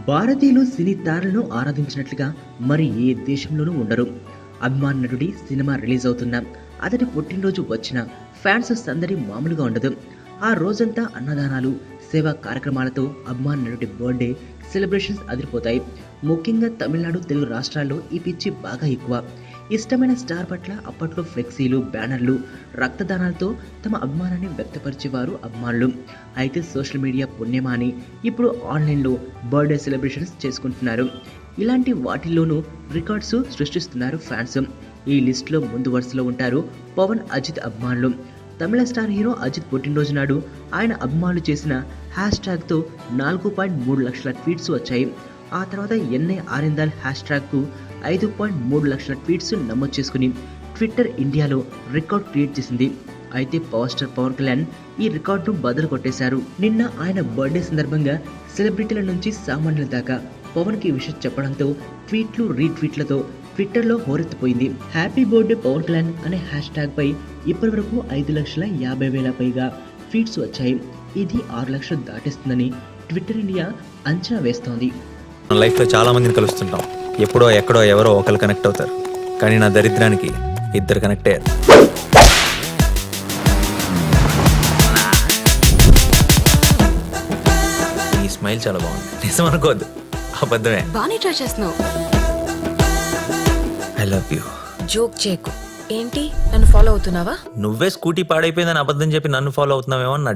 భారతీయులు సినీ తారలను ఆరాధించినట్లుగా మరి ఏ దేశంలోనూ ఉండరు. అభిమాన నటుడి సినిమా రిలీజ్ అవుతున్నా, అతడి పుట్టినరోజు వచ్చిన ఫ్యాన్స్ సందడి మామూలుగా ఉండదు. ఆ రోజంతా అన్నదానాలు, సేవా కార్యక్రమాలతో అభిమాన నటుడి బర్త్డే సెలబ్రేషన్స్ అదిరిపోతాయి. ముఖ్యంగా తమిళనాడు, తెలుగు రాష్ట్రాల్లో ఈ పిచ్చి బాగా ఎక్కువ. ఇష్టమైన స్టార్ పట్ల అప్పట్లో ఫ్లెక్సీలు, బ్యానర్లు, రక్తదానాలతో తమ అభిమానాన్ని వ్యక్తపరిచేవారు అభిమానులు. అయితే సోషల్ మీడియా పుణ్యమా అని ఇప్పుడు ఆన్లైన్లో బర్త్డే సెలబ్రేషన్స్ చేసుకుంటున్నారు. ఇలాంటి వాటిల్లోనూ రికార్డ్స్ సృష్టిస్తున్నారు ఫ్యాన్స్. ఈ లిస్టులో ముందు వరుసలో ఉంటారు పవన్, అజిత్ అభిమానులు. తమిళ స్టార్ హీరో అజిత్ పుట్టినరోజు నాడు ఆయన అభిమానులు చేసిన హ్యాష్ ట్యాగ్తో 4.3 లక్షల ట్వీట్స్ వచ్చాయి. ఆ తర్వాత ఎన్ఐ ఆరిందాల్ హ్యాష్ ట్యాగ్కు 5.3 లక్షల ట్వీట్స్ నమోదు చేసుకుని ట్విట్టర్ ఇండియాలో రికార్డ్ క్రియేట్ చేసింది. అయితే పవర్ స్టార్ పవన్ కళ్యాణ్ ఈ రికార్డును బదులు కొట్టేశారు. నిన్న ఆయన బర్త్డే సందర్భంగా సెలబ్రిటీల నుంచి సామాన్యుల దాకా పవన్ కి విషయం చెప్పడంతో ట్వీట్లు, రీట్వీట్లతో ట్విట్టర్లో హోరెత్తిపోయింది. హ్యాపీ బర్త్డే పవన్ కళ్యాణ్ అనే హ్యాష్ ట్యాగ్ పై ఇప్పటివరకు 5,50,000 పైగా ట్వీట్స్ వచ్చాయి. ఇది 6 లక్షలు దాటేస్తుందని ట్విట్టర్ ఇండియా అంచనా వేస్తోంది. మన లైఫ్లో చాలా మందిని కలుస్తుంటాం. ఎప్పుడో ఎక్కడో ఎవరో ఒకరు కనెక్ట్ అవుతారు. కానీ నా దరిద్రానికి ఇద్దరు కనెక్ట్ అయ్యారు. ఈ స్మైల్ చాలా బాగుంది. నిజం అనుకోవద్దు, అబద్ధమే. బానే ట్రై చేస్తున్నావు. I love you. జోక్ చేయకు. ఏంటి, నన్ను ఫాలో అవుతున్నావా? నువ్వే స్కూటీ పాడైపోయిందని అబద్ధం చెప్పి నన్ను ఫాలో అవుతున్నావేమో అని నా